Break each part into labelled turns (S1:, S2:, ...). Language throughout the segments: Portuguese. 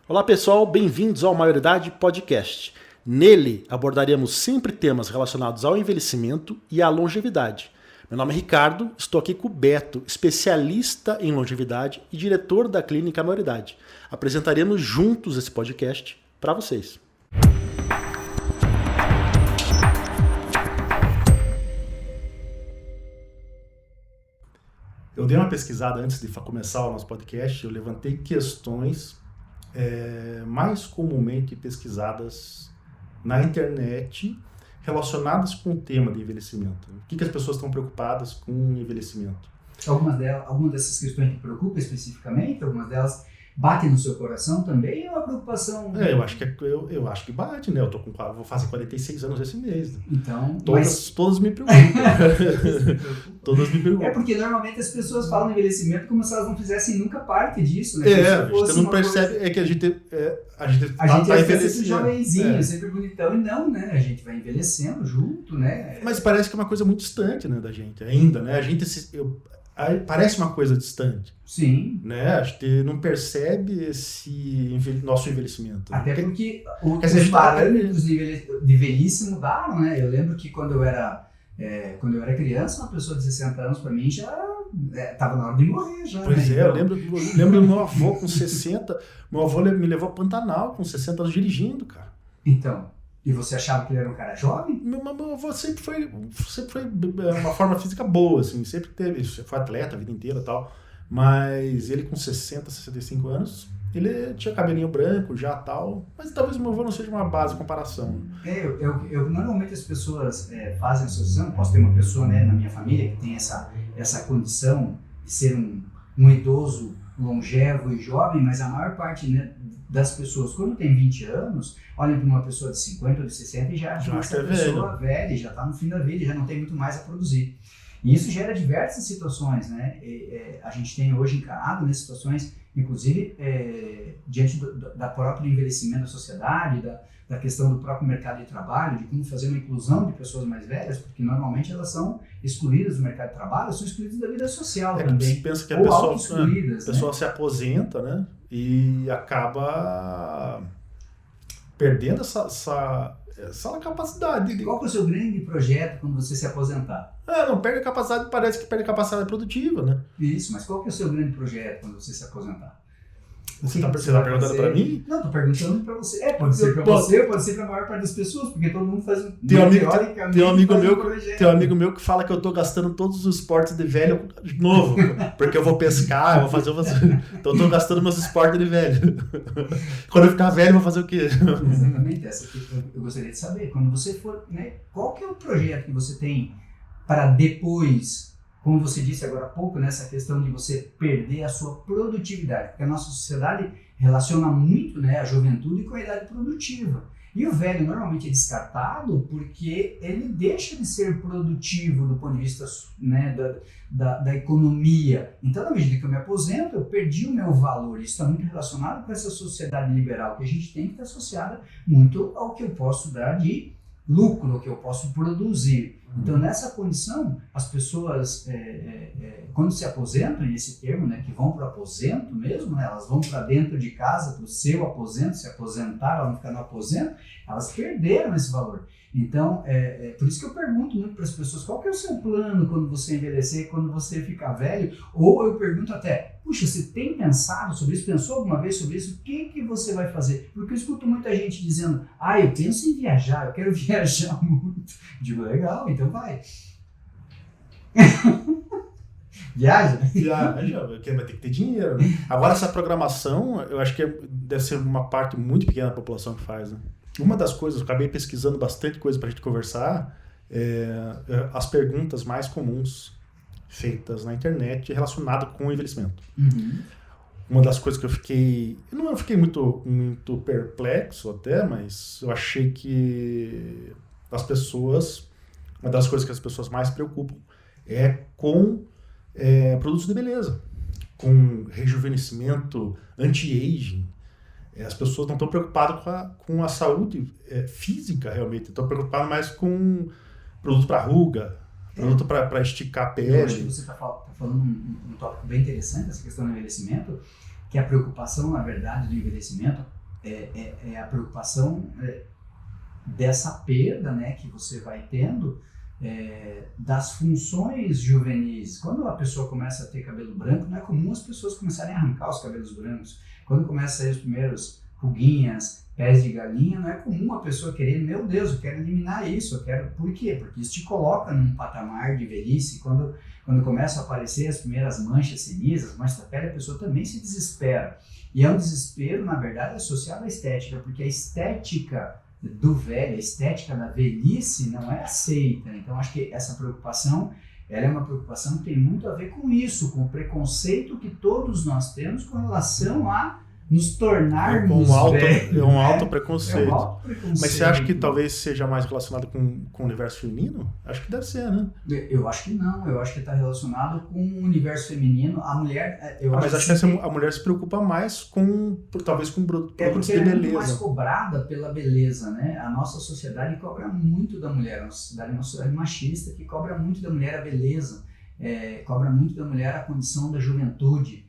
S1: Olá pessoal, bem-vindos ao Maioridade Podcast. Nele abordaremos sempre temas relacionados ao envelhecimento e à longevidade. Meu nome é Ricardo, estou aqui com o Beto, especialista em longevidade e diretor da Clínica Maioridade. Apresentaremos juntos esse podcast para vocês. Eu dei uma pesquisada antes de começar o nosso podcast, eu levantei questões mais comumente pesquisadas na internet relacionadas com o tema de envelhecimento. O que as pessoas estão preocupadas com o envelhecimento?
S2: Algumas dessas questões te preocupam especificamente? Algumas delas batem no seu coração também? Ou a preocupação...
S1: Eu acho que bate, né? Vou fazer 46 anos esse mês. Né?
S2: Então,
S1: todas me preocupam. Todas me preocupam.
S2: É porque normalmente as pessoas falam envelhecimento como se elas não fizessem nunca parte disso, né?
S1: A gente não percebe, é que a gente
S2: tá sempre jovenzinho, sempre bonitão, e não, né? A gente vai envelhecendo junto, né?
S1: Mas parece que é uma coisa muito distante, né, da gente ainda, né? Parece uma coisa distante.
S2: Sim.
S1: Né? A gente não percebe esse nosso envelhecimento.
S2: Até porque os parâmetros de velhice mudaram, né? Eu lembro que quando eu era criança, uma pessoa de 60 anos, para mim, já estava na hora de morrer. Já,
S1: pois
S2: né?
S1: Eu lembro do meu avô com 60, meu avô me levou a Pantanal com 60 anos dirigindo, cara.
S2: Então, e você achava que ele era um cara jovem?
S1: Meu avô sempre foi uma forma física boa, assim, sempre foi atleta a vida inteira e tal, mas ele com 60, 65 anos, ele tinha cabelinho branco já tal, mas talvez o meu avô não seja uma base de comparação.
S2: Normalmente as pessoas fazem associação, posso ter uma pessoa, né, na minha família que tem essa condição de ser um idoso longevo e jovem, mas a maior parte, né, das pessoas, quando tem 20 anos, olham para uma pessoa de 50 ou de 60 e já acham essa pessoa velha, já está no fim da vida, já não tem muito mais a produzir. E isso gera diversas situações, né? A gente tem hoje encarado, né, situações, inclusive, diante da própria envelhecimento da sociedade, da questão do próprio mercado de trabalho, de como fazer uma inclusão de pessoas mais velhas, porque normalmente elas são excluídas do mercado de trabalho, são excluídas da vida social também.
S1: Você pensa que a pessoa se aposenta, né? E acaba perdendo essa capacidade.
S2: Qual que é o seu grande projeto quando você se aposentar?
S1: Não perde a capacidade, parece que perde a capacidade produtiva, né?
S2: Isso, mas qual que é o seu grande projeto quando você se aposentar?
S1: Você tá perguntando para mim?
S2: Não, tô perguntando para você. Pode ser para você, pode ser para a maior parte das pessoas, porque todo mundo faz
S1: Tem um amigo meu que fala que eu tô gastando todos os esportes de velho de novo, porque eu vou pescar, eu vou fazer então eu tô gastando meus esportes de velho. Quando eu ficar velho, eu vou fazer o quê?
S2: Exatamente, essa que eu gostaria de saber. Quando você for, né, qual que é o projeto que você tem para depois, como você disse agora há pouco, nessa questão de você perder a sua produtividade, porque a nossa sociedade relaciona muito, né, a juventude com a idade produtiva. E o velho normalmente é descartado porque ele deixa de ser produtivo do ponto de vista, né, da economia. Então, na medida que eu me aposento, eu perdi o meu valor. Isso está muito relacionado com essa sociedade liberal que a gente tem, que está associada muito ao que eu posso dar de lucro, ao que eu posso produzir. Então, nessa condição, as pessoas, quando se aposentam, e esse termo, né, que vão para o aposento mesmo, né, elas vão para dentro de casa, para o seu aposento, se aposentaram, vão ficar no aposento, elas perderam esse valor. Então, por isso que eu pergunto muito para as pessoas, qual que é o seu plano quando você envelhecer, quando você ficar velho? Ou eu pergunto até, puxa, você tem pensado sobre isso? Pensou alguma vez sobre isso? O que você vai fazer? Porque eu escuto muita gente dizendo, eu penso em viajar, eu quero viajar muito. Digo, legal, então vai. Viaja,
S1: porque vai ter que ter dinheiro, né? Agora, essa programação, eu acho que deve ser uma parte muito pequena da população que faz, né? Uma das coisas, eu acabei pesquisando bastante coisa pra gente conversar, as perguntas mais comuns feitas na internet relacionadas com o envelhecimento.
S2: Uhum.
S1: Uma das coisas que eu fiquei muito perplexo até, mas eu achei que uma das coisas que as pessoas mais se preocupam é com produtos de beleza, com rejuvenescimento, anti-aging. As pessoas não estão preocupadas com a saúde física, realmente. Estão preocupadas mais com produto para ruga, produto para esticar a pele.
S2: Eu acho que você está falando um tópico bem interessante, essa questão do envelhecimento, que a preocupação, na verdade, do envelhecimento, é a preocupação dessa perda, né, que você vai tendo das funções juvenis. Quando a pessoa começa a ter cabelo branco, não é comum as pessoas começarem a arrancar os cabelos brancos. Quando começa a sair os primeiros ruguinhas, pés de galinha, não é comum a pessoa querer, meu Deus, eu quero eliminar isso, eu quero... Por quê? Porque isso te coloca num patamar de velhice. Quando começam a aparecer as primeiras manchas cenisas, manchas da pele, a pessoa também se desespera. E é um desespero, na verdade, associado à estética, porque a estética do velho, a estética da velhice não é aceita. Então, acho que essa preocupação, ela é uma preocupação que tem muito a ver com isso, com o preconceito que todos nós temos com relação a nos tornarmos velhos.
S1: É um alto preconceito.
S2: É um alto preconceito.
S1: Mas você acha que talvez seja mais relacionado com o universo feminino? Acho que deve ser, né?
S2: Eu acho que não. Eu acho que está relacionado com o universo feminino. A mulher...
S1: mas acho que a mulher se preocupa mais talvez com produtos de
S2: beleza. É muito mais
S1: beleza.
S2: cobrada pela beleza, né? A nossa sociedade cobra muito da mulher. A nossa sociedade é uma sociedade machista que cobra muito da mulher a beleza. Cobra muito da mulher a condição da juventude.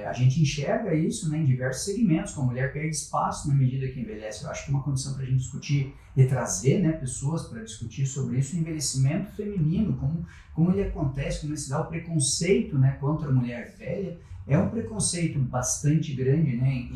S2: A gente enxerga isso, né, em diversos segmentos, que a mulher perde espaço na medida que envelhece. Eu acho que é uma condição para a gente discutir e trazer, né, pessoas para discutir sobre isso, o envelhecimento feminino, como ele acontece, como ele se dá o preconceito, né, contra a mulher velha. É um preconceito bastante grande, né,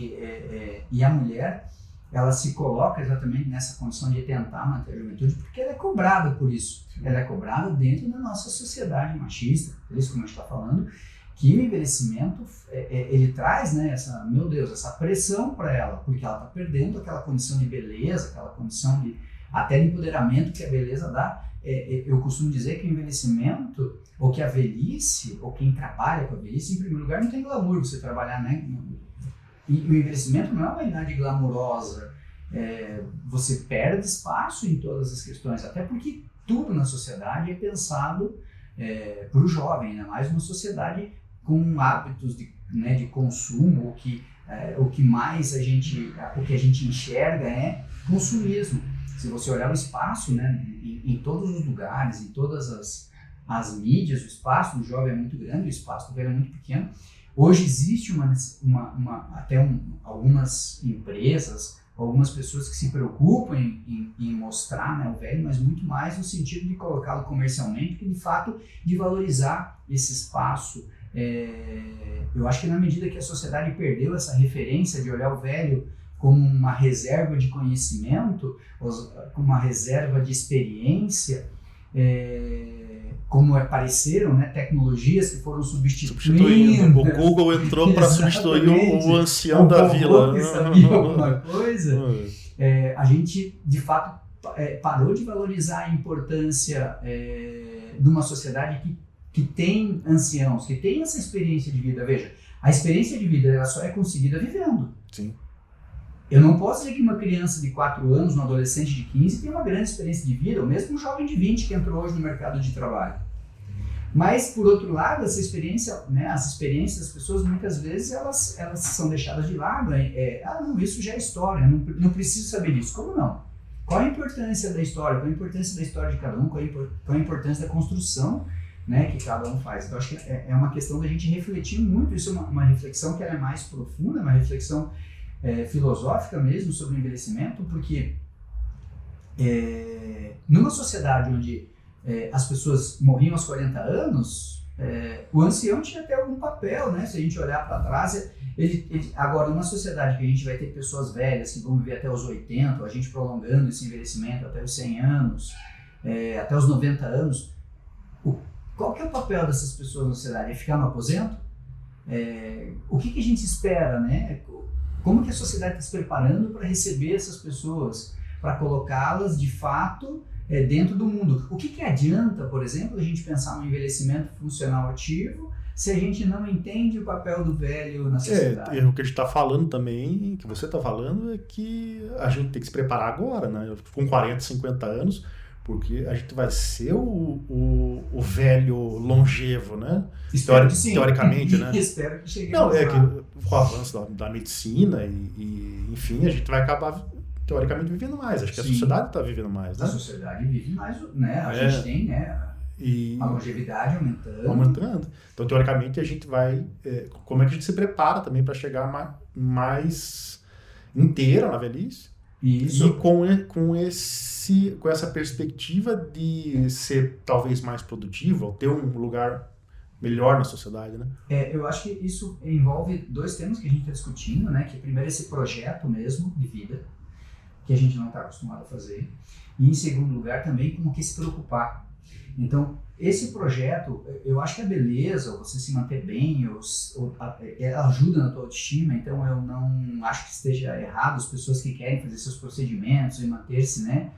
S2: e a mulher, ela se coloca exatamente nessa condição de tentar manter a juventude, porque ela é cobrada por isso. Ela é cobrada dentro da nossa sociedade machista, por isso como a gente está falando, que o envelhecimento, ele traz, né, essa pressão para ela, porque ela está perdendo aquela condição de beleza, aquela condição até de empoderamento que a beleza dá. Eu costumo dizer que o envelhecimento, ou que a velhice, ou quem trabalha com a velhice, em primeiro lugar, não tem glamour você trabalhar, né? E o envelhecimento não é uma idade glamurosa. Você perde espaço em todas as questões, até porque tudo na sociedade é pensado para o jovem, ainda mais uma sociedade com hábitos de consumo, o que a gente enxerga é consumismo. Se você olhar o espaço, né, em todos os lugares, em todas as mídias, o espaço do jovem é muito grande, o espaço do velho é muito pequeno. Hoje existe algumas empresas, algumas pessoas que se preocupam em mostrar, né, o velho, mas muito mais no sentido de colocá-lo comercialmente, que de fato de valorizar esse espaço. Eu acho que na medida que a sociedade perdeu essa referência de olhar o velho como uma reserva de conhecimento, como uma reserva de experiência, como apareceram, né, tecnologias que foram substituindo.
S1: O Google entrou para substituir o ancião da vila.
S2: Que sabia alguma coisa. A gente, de fato, parou de valorizar a importância de uma sociedade que tem anciãos, que tem essa experiência de vida. Veja, a experiência de vida ela só é conseguida vivendo.
S1: Sim.
S2: Eu não posso dizer que uma criança de 4 anos, um adolescente de 15, tem uma grande experiência de vida, ou mesmo um jovem de 20 que entrou hoje no mercado de trabalho. Mas, por outro lado, essa experiência, né, as experiências das pessoas, muitas vezes, elas são deixadas de lado. Não, isso já é história, não preciso saber disso. Como não? Qual a importância da história? Qual a importância da história de cada um? Qual a importância da construção, né, que cada um faz? Então, acho que é uma questão da gente refletir muito. Isso é uma reflexão que ela é mais profunda, uma reflexão filosófica mesmo sobre o envelhecimento, porque numa sociedade onde as pessoas morriam aos 40 anos, o ancião tinha até algum papel, né? Se a gente olhar para trás, agora, numa sociedade que a gente vai ter pessoas velhas que vão viver até os 80, a gente prolongando esse envelhecimento até os 100 anos, até os 90 anos, qual que é o papel dessas pessoas na sociedade? É ficar no aposento? O que a gente espera, né? Como que a sociedade está se preparando para receber essas pessoas, para colocá-las de fato dentro do mundo? O que adianta, por exemplo, a gente pensar no envelhecimento funcional ativo se a gente não entende o papel do velho na sociedade?
S1: O que a gente está falando também, que você está falando, é que a gente tem que se preparar agora, né? Com 40, 50 anos, porque a gente vai ser o velho longevo, né?
S2: Espero que sim.
S1: Teoricamente, né?
S2: Espero que chegue
S1: lá. Que com o avanço da medicina e, enfim, a gente vai acabar, teoricamente, vivendo mais. Acho que a sociedade está vivendo mais, né?
S2: A sociedade vive mais, né? A gente tem, né? A longevidade aumentando.
S1: Então, teoricamente, a gente vai... como é que a gente se prepara também para chegar mais inteira na velhice.
S2: Isso.
S1: E com essa perspectiva de ser talvez mais produtivo, ou ter um lugar melhor na sociedade, né?
S2: Eu acho que isso envolve 2 temas que a gente está discutindo, né? Que primeiro esse projeto mesmo de vida, que a gente não está acostumado a fazer. E em segundo lugar também com o que se preocupar. Então, esse projeto, eu acho que é beleza, você se manter bem, ajuda na tua autoestima, então eu não acho que esteja errado as pessoas que querem fazer seus procedimentos e manter-se, né,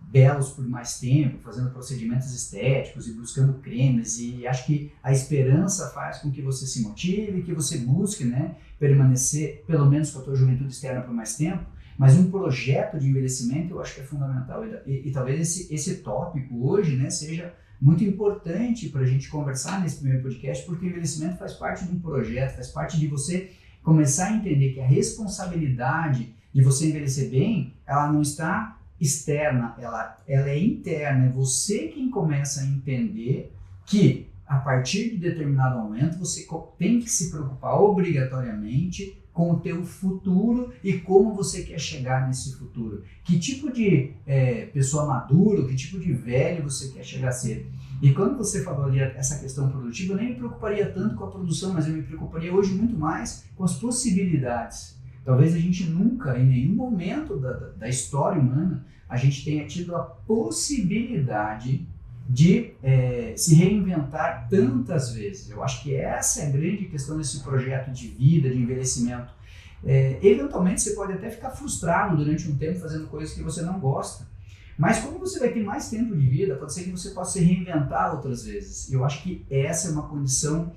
S2: belos por mais tempo, fazendo procedimentos estéticos e buscando cremes, e acho que a esperança faz com que você se motive, que você busque, né, permanecer pelo menos com a tua juventude externa por mais tempo. Mas um projeto de envelhecimento eu acho que é fundamental e talvez esse tópico hoje, né, seja muito importante para a gente conversar nesse primeiro podcast, porque o envelhecimento faz parte de um projeto, faz parte de você começar a entender que a responsabilidade de você envelhecer bem, ela não está externa, ela é interna, é você quem começa a entender que a partir de determinado momento você tem que se preocupar obrigatoriamente com o teu futuro e como você quer chegar nesse futuro. Que tipo de pessoa madura, que tipo de velho você quer chegar a ser. E quando você falou ali essa questão produtiva, eu nem me preocuparia tanto com a produção, mas eu me preocuparia hoje muito mais com as possibilidades. Talvez a gente nunca, em nenhum momento da história humana, a gente tenha tido a possibilidade de se reinventar tantas vezes. Eu acho que essa é a grande questão desse projeto de vida, de envelhecimento. Eventualmente você pode até ficar frustrado durante um tempo fazendo coisas que você não gosta, mas como você vai ter mais tempo de vida, pode ser que você possa se reinventar outras vezes. Eu acho que essa é uma condição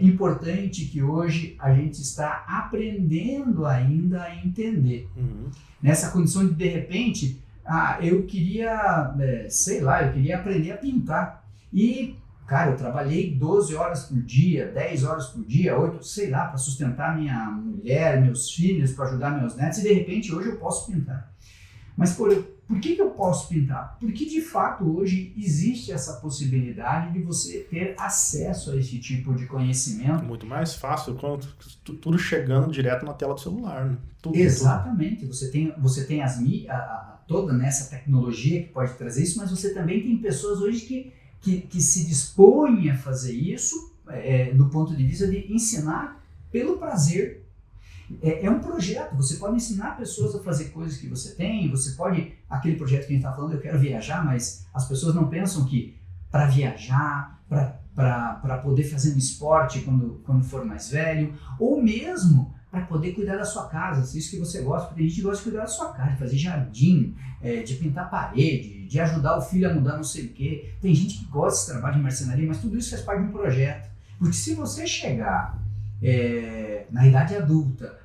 S2: importante que hoje a gente está aprendendo ainda a entender. Nessa condição de repente, eu queria, eu queria aprender a pintar. E, cara, eu trabalhei 12 horas por dia, 10 horas por dia, 8, para sustentar minha mulher, meus filhos, para ajudar meus netos, e de repente hoje eu posso pintar. Mas, por que eu posso pintar? Porque, de fato, hoje existe essa possibilidade de você ter acesso a esse tipo de conhecimento.
S1: Muito mais fácil, tudo chegando direto na tela do celular, né?
S2: Exatamente. Tudo. Você tem toda essa tecnologia que pode trazer isso, mas você também tem pessoas hoje que se dispõem a fazer isso do ponto de vista de ensinar pelo prazer. É um projeto, você pode ensinar pessoas a fazer coisas que você tem, você pode, aquele projeto que a gente está falando, eu quero viajar, mas as pessoas não pensam que para viajar, para poder fazer um esporte quando for mais velho, ou mesmo para poder cuidar da sua casa, se isso que você gosta, porque a gente gosta de cuidar da sua casa, de fazer jardim, de pintar parede, de ajudar o filho a mudar não sei o quê. Tem gente que gosta desse trabalho de marcenaria, mas tudo isso faz parte de um projeto. Porque se você chegar na idade adulta,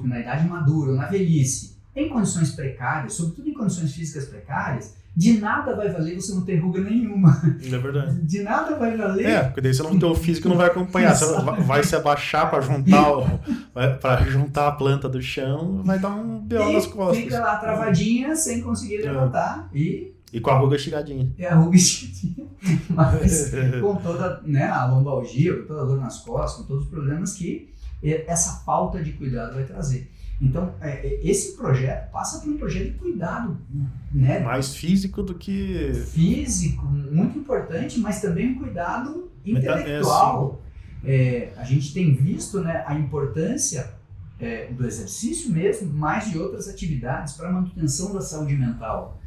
S2: na idade madura, ou na velhice, em condições precárias, sobretudo em condições físicas precárias, de nada vai valer você não ter ruga nenhuma.
S1: É verdade.
S2: De nada vai valer.
S1: Porque daí você não tem o físico, não vai acompanhar. Você vai se abaixar para juntar a planta do chão, vai dar um B.O. nas costas.
S2: Fica lá travadinha, sem conseguir levantar e
S1: com a ruga estiradinha.
S2: A ruga estiradinha. Mas com toda a lombalgia, com toda a dor nas costas, com todos os problemas que essa falta de cuidado vai trazer. Então, esse projeto passa por um projeto de cuidado, né?
S1: Mais físico do que...
S2: Físico, muito importante, mas também um cuidado intelectual. A gente tem visto, né, a importância do exercício mesmo, mais de outras atividades para a manutenção da saúde mental.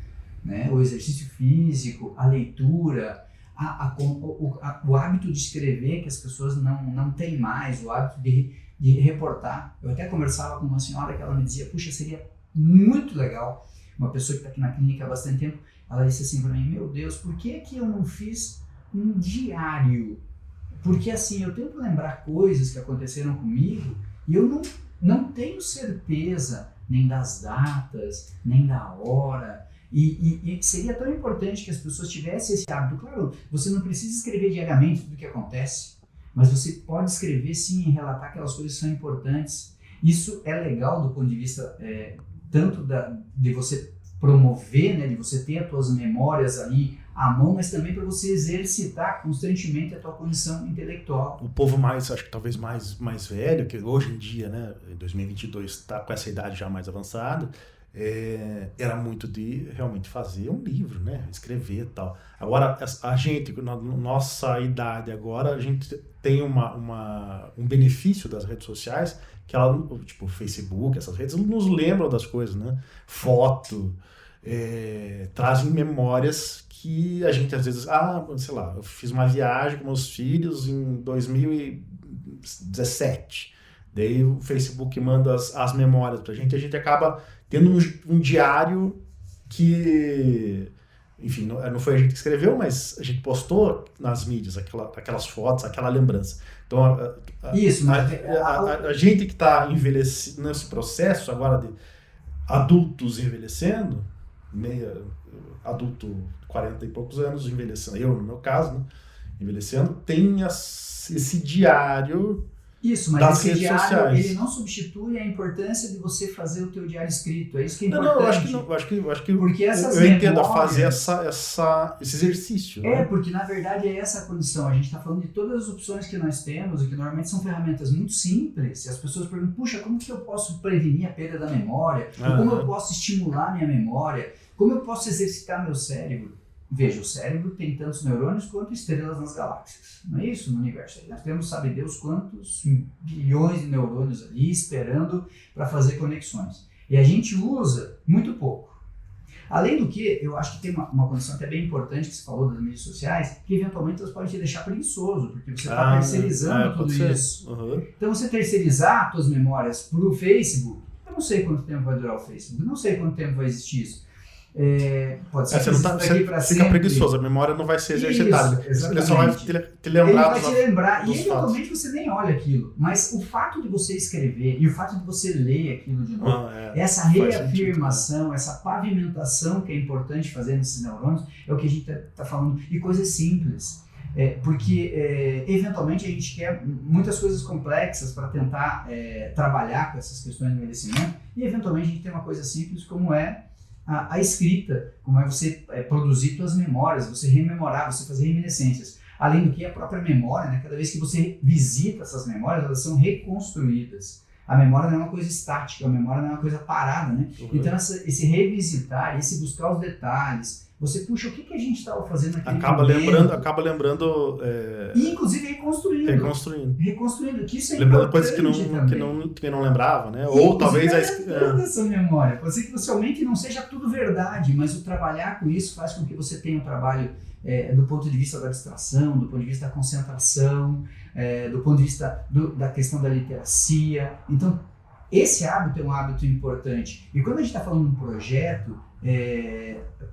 S2: Né? O exercício físico, a leitura, o hábito de escrever que as pessoas não têm mais, o hábito de reportar. Eu até conversava com uma senhora que ela me dizia, puxa, seria muito legal, uma pessoa que está aqui na clínica há bastante tempo, ela disse assim para mim, meu Deus, por que eu não fiz um diário? Porque assim, eu tento lembrar coisas que aconteceram comigo e eu não tenho certeza nem das datas, nem da hora. E seria tão importante que as pessoas tivessem esse hábito. Claro, você não precisa escrever diariamente tudo o que acontece, mas você pode escrever sim e relatar aquelas coisas que são importantes. Isso é legal do ponto de vista tanto de você promover, né, de você ter as tuas memórias ali à mão, mas também para você exercitar constantemente a tua condição intelectual.
S1: O povo acho que talvez mais velho, que hoje em dia, né, em 2022, está com essa idade já mais avançada, era muito de realmente fazer um livro, né, escrever e tal. Agora, a gente, na nossa idade agora, a gente tem um benefício das redes sociais, que ela, tipo, o Facebook, essas redes, nos lembram das coisas, né? Foto, trazem memórias que a gente às vezes, sei lá, eu fiz uma viagem com meus filhos em 2017. Daí o Facebook manda as memórias pra gente, e a gente acaba tendo um diário que, enfim, não foi a gente que escreveu, mas a gente postou nas mídias aquelas fotos, aquela lembrança. Então, a gente que está envelhecendo nesse processo agora de adultos envelhecendo, adulto 40 e poucos anos envelhecendo, eu no meu caso, né, envelhecendo, tem esse diário.
S2: Isso, mas
S1: das
S2: esse
S1: redes
S2: diário,
S1: sociais.
S2: ele não substitui a importância de você fazer o teu diário escrito. É isso que é
S1: Não,
S2: importante.
S1: eu acho que
S2: Porque essas
S1: eu entendo a
S2: memórias-
S1: fazer esse exercício. Né?
S2: porque na verdade é essa a condição. A gente está falando de todas as opções que nós temos e que normalmente são ferramentas muito simples. E as pessoas perguntam, puxa, como que eu posso prevenir a perda da memória? Ou como eu posso estimular minha memória? Como eu posso exercitar meu cérebro? Veja, o cérebro tem tantos neurônios quanto estrelas nas galáxias. Não é isso no universo? Nós temos, sabe Deus, quantos bilhões de neurônios ali esperando para fazer conexões. E a gente usa muito pouco. Além do que, eu acho que tem uma condição até bem importante que você falou das mídias sociais, que eventualmente elas podem te deixar preguiçoso, porque você está terceirizando tudo isso.
S1: Uhum.
S2: Então, você terceirizar as suas memórias para o Facebook, eu não sei quanto tempo vai durar o Facebook, não sei quanto tempo vai existir isso. Pode ser que
S1: você fica preguiçoso, a memória não vai ser exercitada. Ele só vai te lembrar.
S2: Ele vai te lembrar, e
S1: fatos.
S2: eventualmente você nem olha aquilo. Mas o fato de você escrever e o fato de você ler aquilo de novo, essa reafirmação, essa pavimentação que é importante fazer nesses neurônios, é o que a gente está falando. E coisas simples. Porque eventualmente a gente quer muitas coisas complexas para tentar trabalhar com essas questões de envelhecimento, e eventualmente a gente tem uma coisa simples como é a escrita, como é você produzir suas memórias, você rememorar, você fazer reminiscências. Além do que a própria memória, né, cada vez que você visita essas memórias, elas são reconstruídas. A memória não é uma coisa estática, a memória não é uma coisa parada, né? Uhum. Então esse revisitar, esse buscar os detalhes, você puxa o que a gente estava fazendo naquele momento.
S1: Acaba lembrando.
S2: E inclusive reconstruindo, que isso é
S1: lembrando
S2: importante
S1: coisas que não lembrava, né? Ou talvez
S2: essa memória. Pode ser que você aumente e não seja tudo verdade, mas o trabalhar com isso faz com que você tenha um trabalho do ponto de vista da abstração, do ponto de vista da concentração, do ponto de vista da questão da literacia. Então, esse hábito é um hábito importante. E quando a gente está falando de um projeto,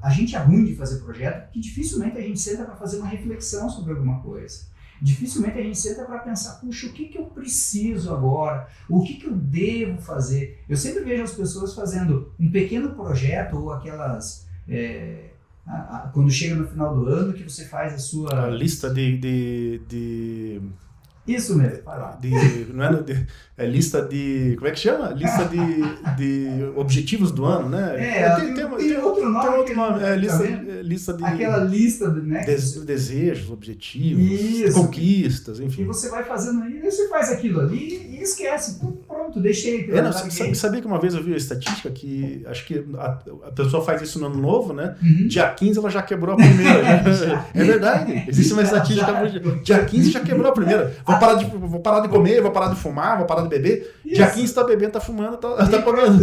S2: a gente é ruim de fazer projeto porque dificilmente a gente senta para fazer uma reflexão sobre alguma coisa. Dificilmente a gente senta para pensar, puxa, o que eu preciso agora? O que eu devo fazer? Eu sempre vejo as pessoas fazendo um pequeno projeto ou aquelas... quando chega no final do ano que você faz a sua...
S1: A lista de
S2: Isso mesmo,
S1: lista de... Como é que chama? Lista de objetivos do ano, né?
S2: Tem outro nome.
S1: Lista de...
S2: Aquela lista, né?
S1: Desejos, objetivos,
S2: isso,
S1: conquistas, enfim.
S2: E você vai fazendo aí, você faz aquilo ali e esquece. Pronto, deixei.
S1: Sabia que uma vez eu vi a estatística que acho que a pessoa faz isso no ano novo, né?
S2: Uhum.
S1: Dia 15 ela já quebrou a primeira. É verdade. Existe uma estatística. Dia 15 já quebrou a primeira. Vou parar de comer, vou parar de fumar, vou parar de beber. Isso. Dia 15 tá bebendo, tá fumando, tá pagando.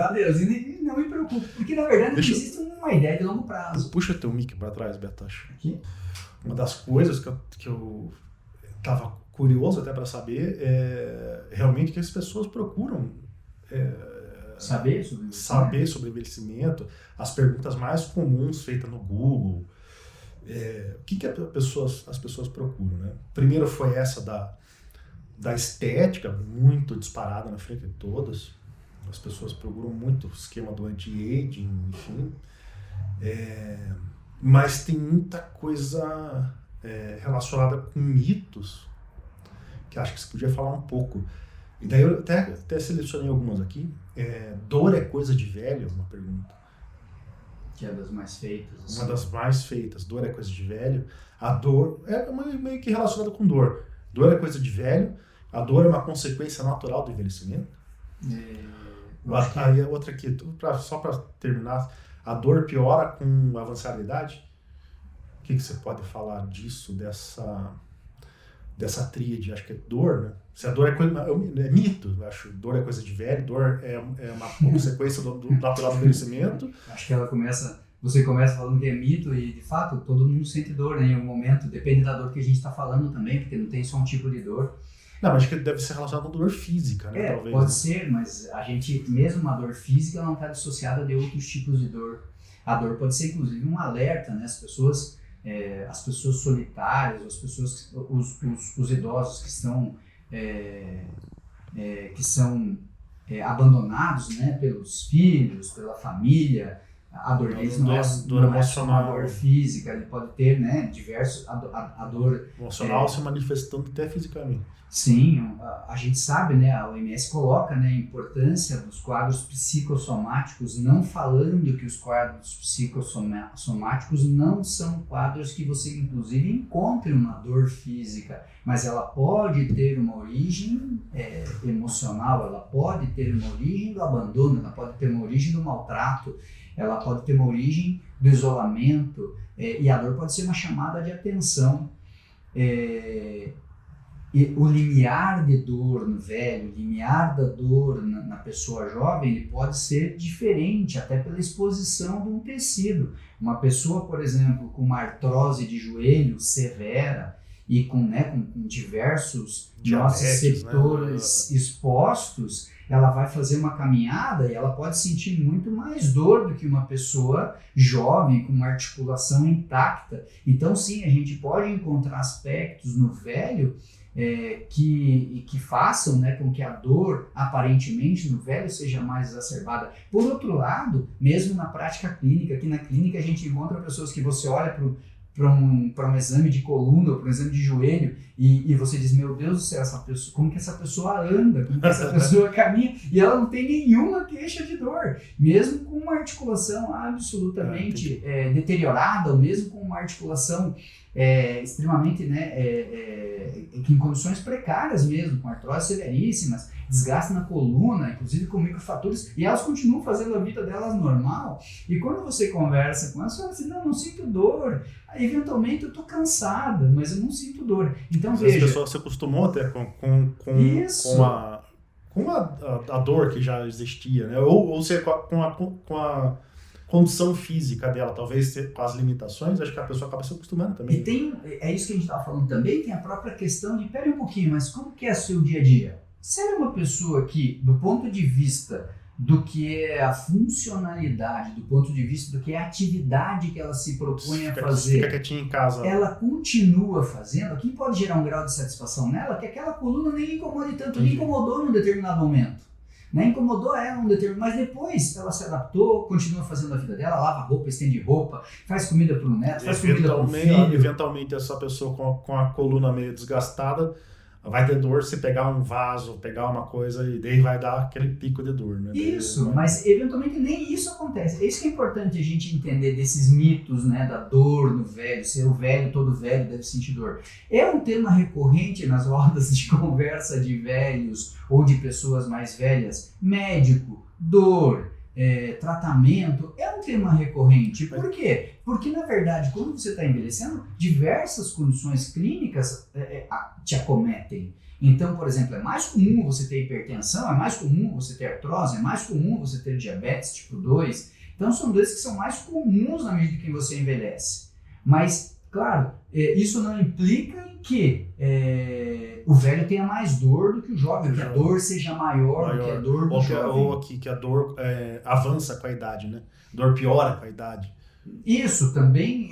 S2: Adeus. E não me preocupo. Porque na verdade não existe uma ideia de longo prazo.
S1: Puxa teu mic pra trás, Beto.
S2: Aqui.
S1: Uma das coisas que eu tava curioso até para saber realmente que as pessoas procuram
S2: saber
S1: sobre envelhecimento, as perguntas mais comuns feitas no Google. O que as pessoas procuram, né? Primeiro foi essa da estética, muito disparada na frente de todas. As pessoas procuram muito o esquema do anti-aging, enfim. Mas tem muita coisa relacionada com mitos que acho que você podia falar um pouco. E daí eu até selecionei algumas aqui. Dor é coisa de velho? Uma pergunta.
S2: Que é das mais feitas. Assim.
S1: Uma das mais feitas. Dor é coisa de velho. A dor é meio que relacionada com dor. Dor é coisa de velho. A dor é uma consequência natural do envelhecimento. Aí a outra aqui, só para terminar, a dor piora com a avançada idade? O que você pode falar disso, dessa tríade? Acho que é dor, né? Se a dor é mito, eu acho. Dor é coisa de velho, dor é uma consequência do natural do envelhecimento.
S2: Acho que você começa falando que é mito e, de fato, todo mundo sente dor, né? Em algum momento, depende da dor que a gente está falando também, porque não tem só um tipo de dor.
S1: Não, mas acho que deve ser relacionado com dor física, né? Talvez.
S2: Pode ser, mas a gente, mesmo uma dor física, não está dissociada de outros tipos de dor. A dor pode ser, inclusive, um alerta, né? As pessoas solitárias, os idosos que são abandonados, né? Pelos filhos, pela família. A dor deles não é só uma dor física, ele pode ter, né, diversos, a dor
S1: emocional se manifestando até fisicamente.
S2: Sim, a gente sabe, né, a OMS coloca, né, a importância dos quadros psicossomáticos, não falando que os quadros psicossomáticos não são quadros que você, inclusive, encontre uma dor física, mas ela pode ter uma origem emocional, ela pode ter uma origem do abandono, ela pode ter uma origem do maltrato, ela pode ter uma origem do isolamento, e a dor pode ser uma chamada de atenção. E o limiar de dor no velho, o limiar da dor na pessoa jovem, ele pode ser diferente, até pela exposição de um tecido. Uma pessoa, por exemplo, com uma artrose de joelho severa e com diversos nociceptores expostos, ela vai fazer uma caminhada e ela pode sentir muito mais dor do que uma pessoa jovem, com uma articulação intacta. Então, sim, a gente pode encontrar aspectos no velho que façam, né, com que a dor, aparentemente, no velho seja mais exacerbada. Por outro lado, mesmo na prática clínica, aqui na clínica a gente encontra pessoas que você olha para um exame de coluna ou para um exame de joelho e você diz, meu Deus do céu, como que essa pessoa anda, como que essa pessoa caminha, e ela não tem nenhuma queixa de dor, mesmo com uma articulação absolutamente deteriorada, ou mesmo com uma articulação extremamente, né, em condições precárias mesmo, com artrose severíssimas, desgaste na coluna, inclusive com microfraturas, e elas continuam fazendo a vida delas normal. E quando você conversa com elas, você fala assim, não sinto dor, eventualmente eu estou cansada, mas eu não sinto dor. Então, veja... As
S1: pessoas se acostumou até com a dor que já existia, né? Ou seja, com a condição física dela, talvez com as limitações, acho que a pessoa acaba se acostumando também.
S2: E é isso que a gente estava falando também, tem a própria questão de, pera um pouquinho, mas como que é o seu dia a dia? Se ela é uma pessoa que, do ponto de vista do que é a funcionalidade, do ponto de vista do que é a atividade que ela se propõe a fazer,
S1: fica quietinha em casa,
S2: ela continua fazendo, o que pode gerar um grau de satisfação nela, que aquela coluna nem incomode tanto, nem incomodou num determinado momento. Né? Incomodou ela um determinado, mas depois ela se adaptou, continua fazendo a vida dela, lava roupa, estende roupa, faz comida para o neto, faz comida para o filho.
S1: Eventualmente essa pessoa com a coluna meio desgastada vai ter dor se pegar um vaso, pegar uma coisa e daí vai dar aquele pico de dor, né?
S2: Isso, mas eventualmente nem isso acontece. É isso que é importante a gente entender desses mitos, né, da dor no velho, ser o velho, todo velho deve sentir dor. É um tema recorrente nas rodas de conversa de velhos ou de pessoas mais velhas. Médico, dor, tratamento, é um tema recorrente. Por quê? Porque, na verdade, quando você está envelhecendo, diversas condições clínicas te acometem. Então, por exemplo, é mais comum você ter hipertensão, é mais comum você ter artrose, é mais comum você ter diabetes tipo 2. Então, são doenças que são mais comuns na medida que você envelhece. Mas, claro, isso não implica em que o velho tenha mais dor do que o jovem, que a dor seja maior do que a dor do jovem.
S1: Ou que a dor avança com a idade, né? A dor piora com a idade.
S2: Isso também,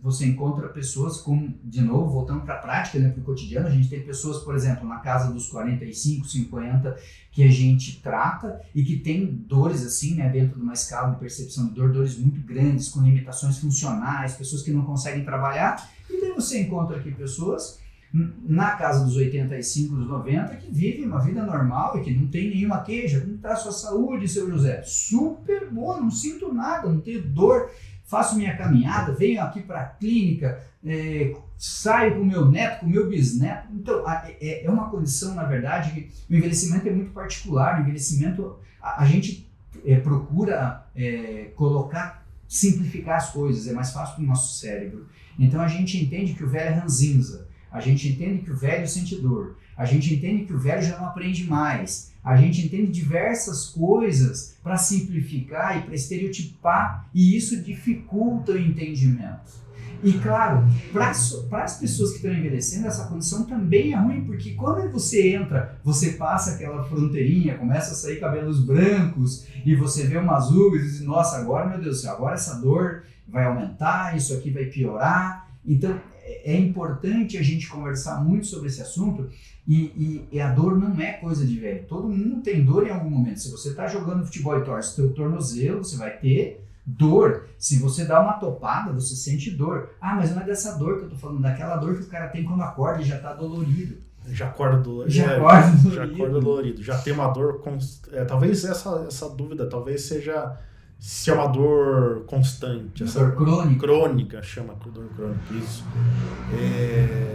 S2: você encontra pessoas de novo, voltando para a prática, né, para o cotidiano, a gente tem pessoas, por exemplo, na casa dos 45, 50, que a gente trata e que tem dores assim, né, dentro de uma escala de percepção de dor, dores muito grandes, com limitações funcionais, pessoas que não conseguem trabalhar, e daí você encontra aqui pessoas na casa dos 85, dos 90, que vive uma vida normal e que não tem nenhuma queixa. Como está a sua saúde, seu José? Super boa, não sinto nada, não tenho dor, faço minha caminhada, venho aqui para a clínica, saio com o meu neto, com o meu bisneto. Então, é uma condição, na verdade, que o envelhecimento é muito particular. O envelhecimento, a gente procura simplificar as coisas, é mais fácil para o nosso cérebro. Então, a gente entende que o velho é ranzinza, a gente entende que o velho sente dor, a gente entende que o velho já não aprende mais, a gente entende diversas coisas para simplificar e para estereotipar, e isso dificulta o entendimento. E claro, para as pessoas que estão envelhecendo, essa condição também é ruim, porque quando você entra, você passa aquela fronteirinha, começa a sair cabelos brancos, e você vê umas rugas e diz, nossa, agora, meu Deus do céu, agora essa dor vai aumentar, isso aqui vai piorar. Então, é importante a gente conversar muito sobre esse assunto, e a dor não é coisa de velho. Todo mundo tem dor em algum momento. Se você está jogando futebol e torce seu tornozelo, você vai ter dor. Se você dá uma topada, você sente dor. Ah, mas não é dessa dor que eu tô falando, daquela dor que o cara tem quando acorda e já tá dolorido.
S1: Já acorda dolorido.
S2: Já acorda
S1: dolorido. Já tem uma dor... talvez essa dúvida, talvez seja se é uma dor constante.
S2: Essa dor crônica.
S1: Crônica, chama dor crônica, isso.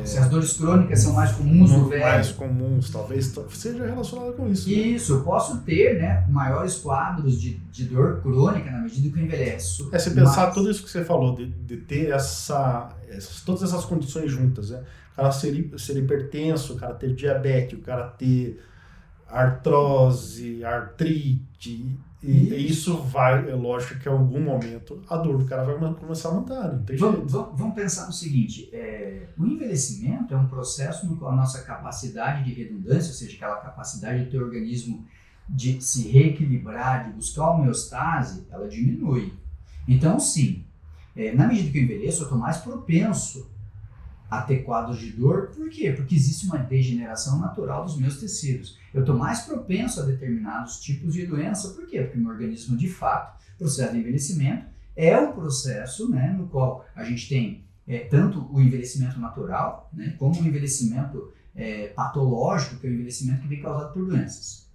S2: Se as dores crônicas são mais comuns no velho.
S1: Mais comuns, talvez seja relacionada com isso.
S2: Isso, eu posso ter, né, maiores quadros de dor crônica na medida que eu envelheço.
S1: Se pensar tudo isso que você falou, de ter todas essas condições juntas, né? O cara ser hipertenso, o cara ter diabetes, o cara ter artrose, artrite, e isso vai, é lógico que em algum momento a dor do cara vai começar a aumentar, não tem jeito.
S2: Vamos pensar no seguinte, o envelhecimento é um processo no qual a nossa capacidade de redundância, ou seja, aquela capacidade do teu organismo de se reequilibrar, de buscar a homeostase, ela diminui. Então, sim, na medida que eu envelheço, eu estou mais propenso a ter quadros de dor. Por quê? Porque existe uma degeneração natural dos meus tecidos. Eu estou mais propenso a determinados tipos de doença. Por quê? Porque o meu organismo, de fato, o processo de envelhecimento é um processo, né, no qual a gente tem tanto o envelhecimento natural, né, como o envelhecimento patológico, que é o envelhecimento que vem causado por doenças.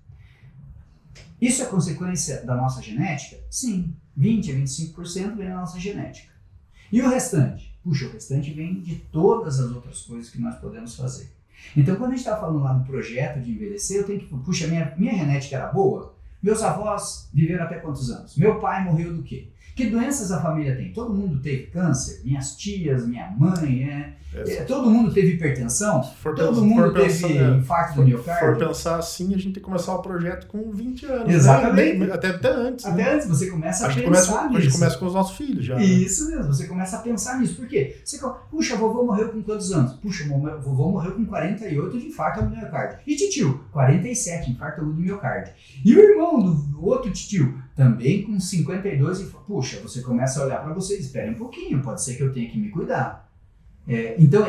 S2: Isso é consequência da nossa genética? Sim, 20 a 25% vem da nossa genética. E o restante? Puxa, o restante vem de todas as outras coisas que nós podemos fazer. Então, quando a gente está falando lá do projeto de envelhecer, eu tenho que, puxa, minha genética era boa? Meus avós viveram até quantos anos? Meu pai morreu do quê? Que doenças a família tem? Todo mundo teve câncer? Minhas tias, minha mãe, todo mundo teve hipertensão? Todo mundo teve infarto do miocárdio?
S1: Se for pensar assim, a gente tem que começar o projeto com 20 anos.
S2: Exatamente.
S1: Né? Até antes.
S2: Até antes, você começa a pensar nisso.
S1: A gente começa com os nossos filhos já.
S2: Isso mesmo, você começa a pensar nisso. Por quê? Você fala, puxa, a vovô morreu com quantos anos? Puxa, a vovô morreu com 48 de infarto do miocárdio. E titio? 47, infarto do miocárdio. E o irmão do outro titio? Também com 52 e puxa, você começa a olhar para você e espera um pouquinho, pode ser que eu tenha que me cuidar. Então,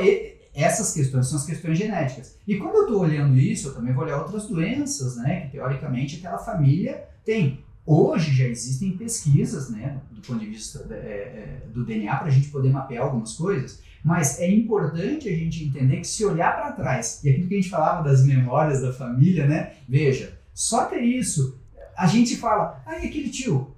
S2: essas questões são as questões genéticas. E quando eu estou olhando isso, eu também vou olhar outras doenças, né, que teoricamente aquela família tem. Hoje já existem pesquisas, né, do ponto de vista do DNA, para a gente poder mapear algumas coisas, mas é importante a gente entender que se olhar para trás, e aquilo que a gente falava das memórias da família, né, veja, só ter isso, a gente fala, e aquele tio?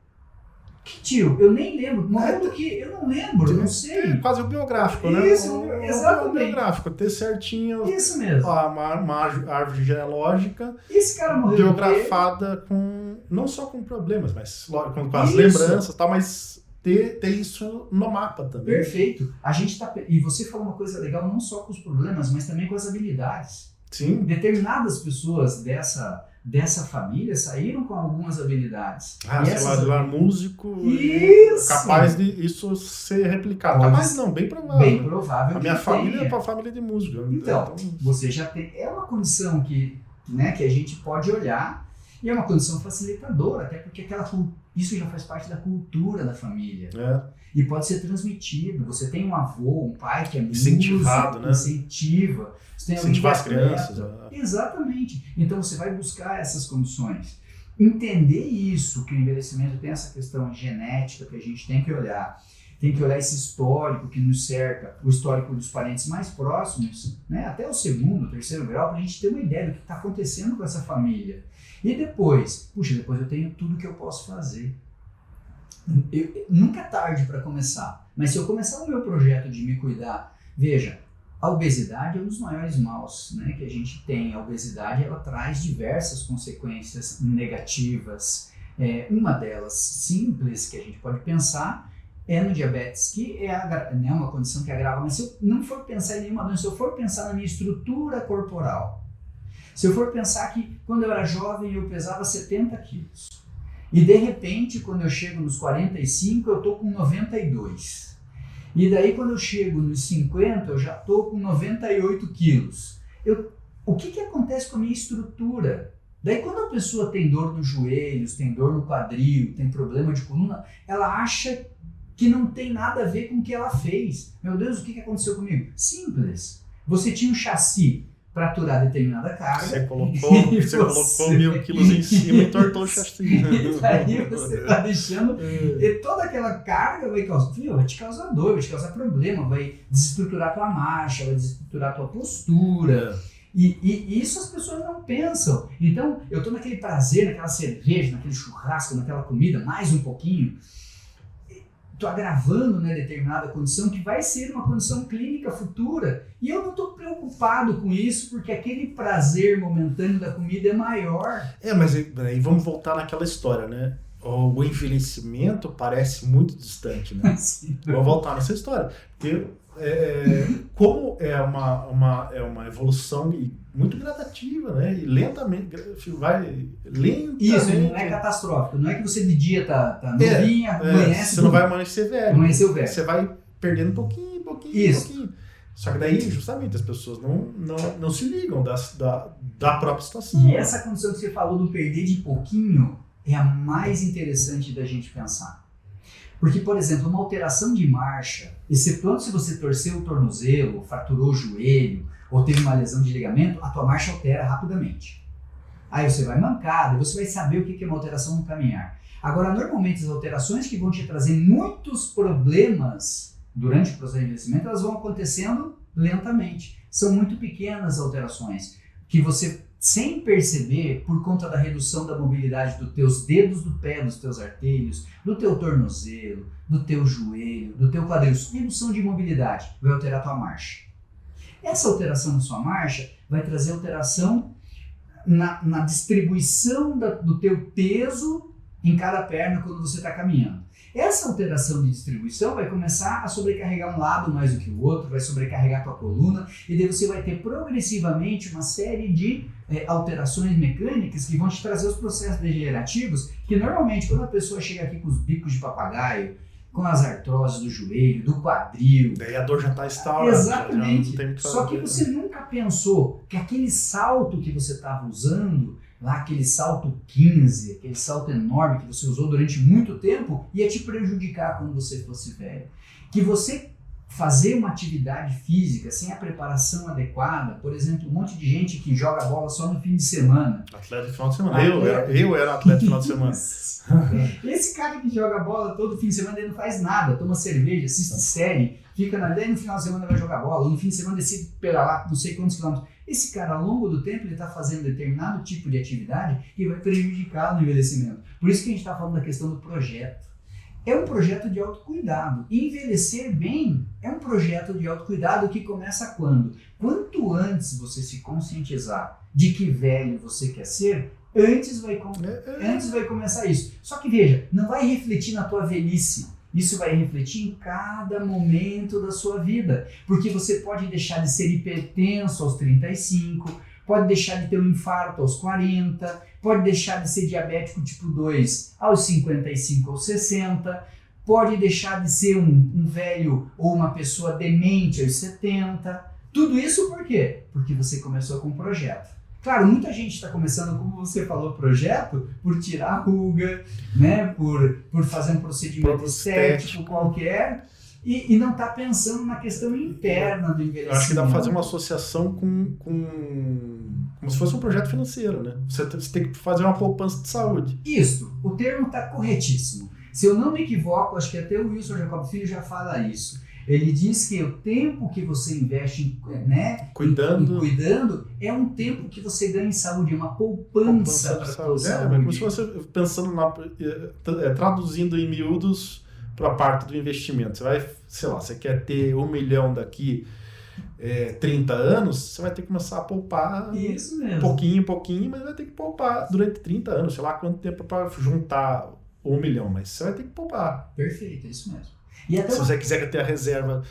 S2: Que tio? Eu nem lembro. Morreu do que? Eu não lembro, não sei.
S1: É quase o biográfico, né?
S2: Isso, exatamente.
S1: O biográfico, ter certinho
S2: isso mesmo.
S1: Uma árvore genealógica.
S2: Esse cara morreu
S1: biografada com, não só com problemas, mas com as lembranças e tal, mas ter isso no mapa também.
S2: Perfeito. A gente e você falou uma coisa legal, não só com os problemas, mas também com as habilidades.
S1: Sim.
S2: Determinadas pessoas dessa família saíram com algumas habilidades.
S1: Sei lá, músico,
S2: isso.
S1: capaz de isso ser replicado. Capaz não, bem provável.
S2: Bem provável.
S1: A minha família é para família de música.
S2: Então, você já tem. É uma condição que a gente pode olhar, e é uma condição facilitadora, até porque isso já faz parte da cultura da família. E pode ser transmitido. Você tem um avô, um pai que é
S1: incentivado,
S2: músico, incentiva. Você tem
S1: incentivar as crianças.
S2: Exatamente. Então você vai buscar essas condições. Entender isso, que o envelhecimento tem essa questão genética que a gente tem que olhar. tem que olhar esse histórico que nos cerca, o histórico dos parentes mais próximos, né, até o segundo, terceiro grau, para a gente ter uma ideia do que está acontecendo com essa família. E depois, depois eu tenho tudo que eu posso fazer. Nunca é tarde para começar, mas se eu começar o meu projeto de me cuidar, veja, a obesidade é um dos maiores maus, né, que a gente tem. A obesidade, ela traz diversas consequências negativas. Uma delas, simples, que a gente pode pensar, é no diabetes, que é uma condição que agrava. Mas se eu não for pensar em nenhuma doença, se eu for pensar na minha estrutura corporal, se eu for pensar que quando eu era jovem eu pesava 70 quilos, e de repente, quando eu chego nos 45, eu estou com 92. E daí, quando eu chego nos 50, eu já estou com 98 quilos. O que acontece com a minha estrutura? Daí, quando a pessoa tem dor nos joelhos, tem dor no quadril, tem problema de coluna, ela acha que não tem nada a ver com o que ela fez. Meu Deus, o que aconteceu comigo? Simples. Você tinha um chassi para aturar determinada carga.
S1: Você colocou 1.000 quilos em cima e entortou o chassi.
S2: E aí você está deixando... E toda aquela carga vai te causar dor, vai te causar problema, vai desestruturar a tua marcha, vai desestruturar a tua postura. E isso as pessoas não pensam. Então, eu estou naquele prazer, naquela cerveja, naquele churrasco, naquela comida, mais um pouquinho. Estou agravando, né, determinada condição que vai ser uma condição clínica futura. E eu não estou preocupado com isso, porque aquele prazer momentâneo da comida é maior.
S1: Mas aí vamos voltar naquela história, né? O envelhecimento parece muito distante, né? Vamos voltar nessa história. Porque como é uma evolução muito gradativa, né? E lentamente, lentamente.
S2: Isso, não é catastrófico. Não é que você de dia tá novinha, amanhece.
S1: Você não vai amanhecer velho.
S2: Amanheceu velho.
S1: Você vai perdendo pouquinho. Só que daí, justamente, as pessoas não se ligam da própria situação.
S2: E essa condição que você falou do perder de pouquinho é a mais interessante da gente pensar. Porque, por exemplo, uma alteração de marcha, excetuando se você torceu o tornozelo, fraturou o joelho, ou teve uma lesão de ligamento, a tua marcha altera rapidamente. Aí você vai mancado, você vai saber o que é uma alteração no caminhar. Agora, normalmente, as alterações que vão te trazer muitos problemas durante o processo de envelhecimento, elas vão acontecendo lentamente. São muito pequenas alterações, que você, sem perceber, por conta da redução da mobilidade dos teus dedos do pé, dos teus artelhos, do teu tornozelo, do teu joelho, do teu quadril, redução de mobilidade, vai alterar a tua marcha. Essa alteração na sua marcha vai trazer alteração na distribuição do teu peso em cada perna quando você está caminhando. Essa alteração de distribuição vai começar a sobrecarregar um lado mais do que o outro, vai sobrecarregar a tua coluna, e daí você vai ter progressivamente uma série de alterações mecânicas que vão te trazer os processos degenerativos, que normalmente quando a pessoa chega aqui com os bicos de papagaio, com as artroses do joelho, do quadril...
S1: Daí a dor já está instaurada.
S2: Exatamente. Só que você nunca pensou que aquele salto que você estava usando, lá aquele salto 15, aquele salto enorme que você usou durante muito tempo, ia te prejudicar quando você fosse velho. Que você fazer uma atividade física sem a preparação adequada, por exemplo, um monte de gente que joga bola só no fim de semana.
S1: Atleta de final de semana. Eu era atleta de final de semana.
S2: Esse cara que joga bola todo fim de semana, ele não faz nada, toma cerveja, assiste série, fica no final de semana vai jogar bola, ou no fim de semana decide pedalar não sei quantos quilômetros. Esse cara, ao longo do tempo, ele está fazendo determinado tipo de atividade que vai prejudicar no envelhecimento. Por isso que a gente está falando da questão do projeto. É um projeto de autocuidado. E envelhecer bem é um projeto de autocuidado que começa quando? Quanto antes você se conscientizar de que velho você quer ser, antes vai começar isso. Só que veja, não vai refletir na tua velhice. Isso vai refletir em cada momento da sua vida. Porque você pode deixar de ser hipertenso aos 35, pode deixar de ter um infarto aos 40, pode deixar de ser diabético tipo 2 aos 55 ou 60, pode deixar de ser um velho ou uma pessoa demente aos 70. Tudo isso por quê? Porque você começou com um projeto. Claro, muita gente está começando, como você falou, projeto, por tirar a ruga, né? por fazer um procedimento estético qualquer, e não está pensando na questão interna do envelhecimento.
S1: Eu acho que dá para fazer uma associação como se fosse um projeto financeiro, né? Você tem que fazer uma poupança de saúde.
S2: Isso, o termo está corretíssimo. Se eu não me equivoco, acho que até o Wilson Jacob Filho já fala isso. Ele diz que o tempo que você investe cuidando é um tempo que você ganha em saúde, é uma poupança para a saúde.
S1: É como se você, pensando traduzindo em miúdos para a parte do investimento. Você vai, sei lá, você quer ter 1 milhão daqui 30 anos, você vai ter que começar a poupar pouquinho, mas vai ter que poupar durante 30 anos, sei lá quanto tempo para juntar 1 milhão, mas você vai ter que poupar.
S2: Perfeito, é isso mesmo.
S1: Se você quiser ter a reserva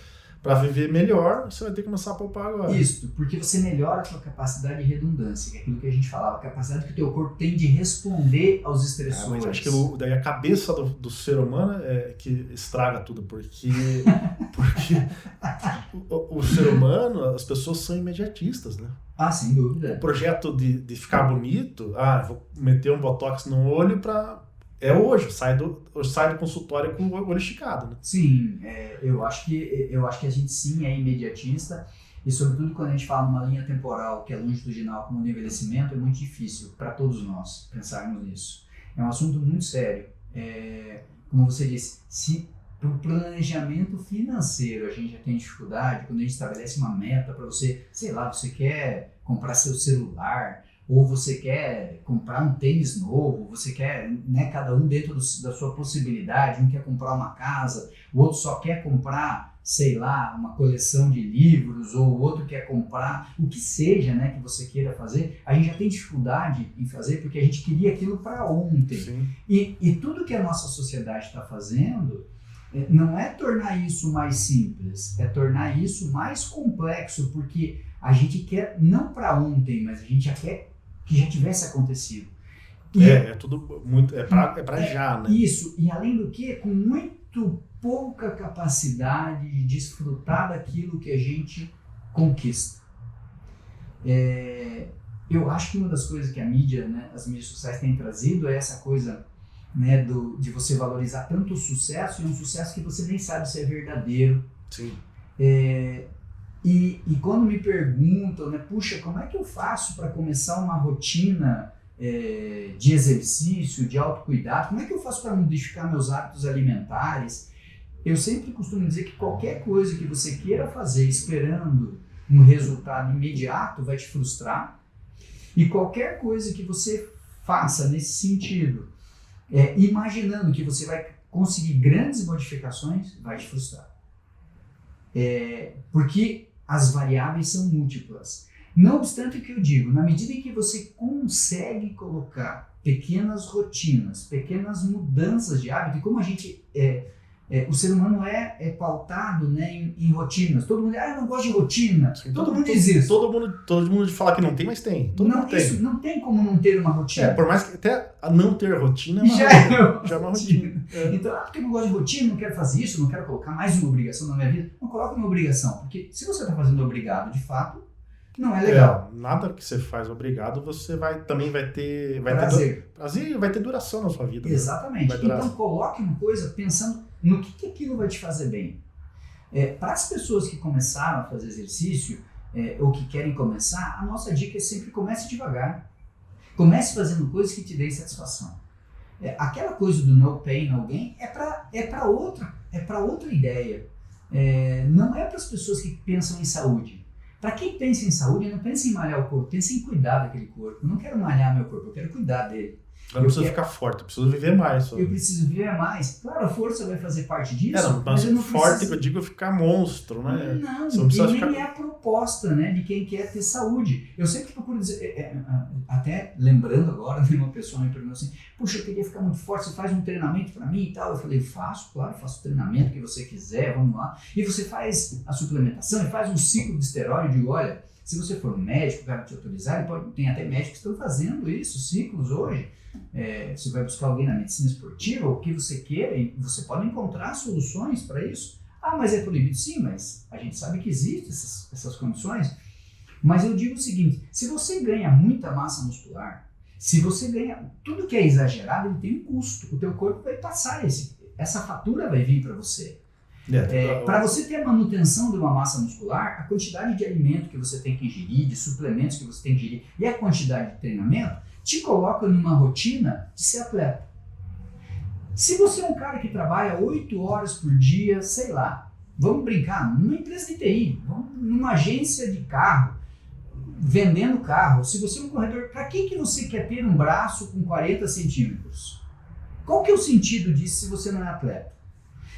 S1: para viver melhor, você vai ter que começar a poupar agora.
S2: Isso, porque você melhora a sua capacidade de redundância, que é aquilo que a gente falava, a capacidade que o teu corpo tem de responder aos estressores.
S1: Mas acho que daí a cabeça do ser humano é que estraga tudo, porque o ser humano, as pessoas são imediatistas, né?
S2: Ah, sem dúvida.
S1: O projeto de ficar bonito, vou meter um botox no olho para... hoje, eu saio do consultório com o olho esticado, né?
S2: Sim, eu acho que a gente sim é imediatista e sobretudo quando a gente fala numa linha temporal que é longitudinal como o envelhecimento, é muito difícil para todos nós pensarmos nisso. É um assunto muito sério. Como você disse, se para o planejamento financeiro a gente já tem dificuldade, quando a gente estabelece uma meta para você, sei lá, você quer comprar seu celular, ou você quer comprar um tênis novo, você quer, né, cada um dentro da sua possibilidade, um quer comprar uma casa, o outro só quer comprar, sei lá, uma coleção de livros, ou o outro quer comprar o que seja, né, que você queira fazer, a gente já tem dificuldade em fazer porque a gente queria aquilo para ontem.
S1: Sim.
S2: E tudo que a nossa sociedade está fazendo não é tornar isso mais simples, é tornar isso mais complexo, porque a gente quer não para ontem, mas a gente já quer que já tivesse acontecido.
S1: É tudo muito, para já, né?
S2: Isso, e além do que, com muito pouca capacidade de desfrutar daquilo que a gente conquista. Eu acho que uma das coisas que a mídia, né, as mídias sociais têm trazido é essa coisa, né, de você valorizar tanto o sucesso, e um sucesso que você nem sabe se é verdadeiro.
S1: Sim.
S2: E quando me perguntam, né, puxa, como é que eu faço para começar uma rotina de exercício, de autocuidado, como é que eu faço para modificar meus hábitos alimentares? Eu sempre costumo dizer que qualquer coisa que você queira fazer esperando um resultado imediato vai te frustrar, e qualquer coisa que você faça nesse sentido, imaginando que você vai conseguir grandes modificações, vai te frustrar. Porque as variáveis são múltiplas. Não obstante o que eu digo, na medida em que você consegue colocar pequenas rotinas, pequenas mudanças de hábito, e como a gente o ser humano é pautado, né, em rotinas. Todo mundo eu não gosto de rotina. Todo mundo diz isso.
S1: Todo mundo fala que não tem, mas tem. Todo mundo tem.
S2: Isso não tem como não ter uma rotina.
S1: Por mais que até não ter rotina
S2: já é uma
S1: rotina.
S2: Então, porque eu não gosto de rotina, não quero fazer isso, não quero colocar mais uma obrigação na minha vida. Não coloque uma obrigação, porque se você está fazendo obrigado de fato, não é legal.
S1: Nada que você faz obrigado, você também vai ter
S2: prazer.
S1: Prazer e vai ter duração na sua vida.
S2: Exatamente. Então coloque uma coisa pensando no que aquilo vai te fazer bem. Para as pessoas que começaram a fazer exercício ou que querem começar, a nossa dica é sempre comece devagar. Comece fazendo coisas que te deem satisfação. Aquela coisa do no pain, no gain é para outra ideia. Não é para as pessoas que pensam em saúde. Para quem pensa em saúde, não pensa em malhar o corpo, pensa em cuidar daquele corpo. Eu não quero malhar meu corpo, eu quero cuidar dele.
S1: Eu não preciso ficar forte, eu preciso viver mais. Só.
S2: Eu preciso viver mais. Claro, a força vai fazer parte disso.
S1: Mas eu não forte que eu digo é ficar monstro, né?
S2: Não, e nem é a proposta, né, de quem quer ter saúde. Eu sempre procuro dizer, até lembrando agora, uma pessoa me perguntou assim, puxa, eu queria ficar muito forte, você faz um treinamento para mim e tal? Eu falei, faço o treinamento que você quiser, vamos lá. E você faz a suplementação e faz um ciclo de esteroide, eu digo, olha, se você for um médico, vai te autorizar, tem até médicos que estão fazendo isso, ciclos hoje. Você vai buscar alguém na medicina esportiva, o que você queira, e você pode encontrar soluções para isso. Mas é proibido? Sim, mas a gente sabe que existem essas condições. Mas eu digo o seguinte, se você ganha muita massa muscular, se você ganha, tudo que é exagerado, ele tem um custo. O teu corpo vai passar, essa fatura vai vir para você. Para você ter a manutenção de uma massa muscular, a quantidade de alimento que você tem que ingerir, de suplementos que você tem que ingerir e a quantidade de treinamento te coloca numa rotina de ser atleta. Se você é um cara que trabalha 8 horas por dia, sei lá, vamos brincar, numa empresa de TI, numa agência de carro, vendendo carro, se você é um corredor, para que você quer ter um braço com 40 centímetros? Qual que é o sentido disso se você não é atleta?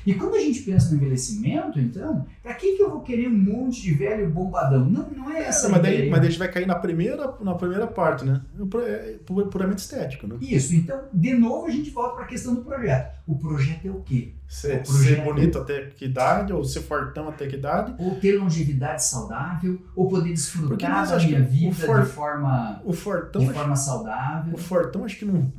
S2: E quando a gente pensa no envelhecimento, então, para que eu vou querer um monte de velho bombadão? Não é essa
S1: mas
S2: ideia.
S1: Mas daí a gente vai cair na primeira parte, né? É puramente estético, né?
S2: Isso, então, de novo a gente volta para a questão do projeto. O projeto é o quê?
S1: Ser
S2: projeto
S1: bonito até que idade, ou ser fortão até que idade.
S2: Ou ter longevidade saudável, ou poder desfrutar da
S1: acho
S2: minha
S1: que
S2: vida de forma saudável.
S1: O fortão acho que não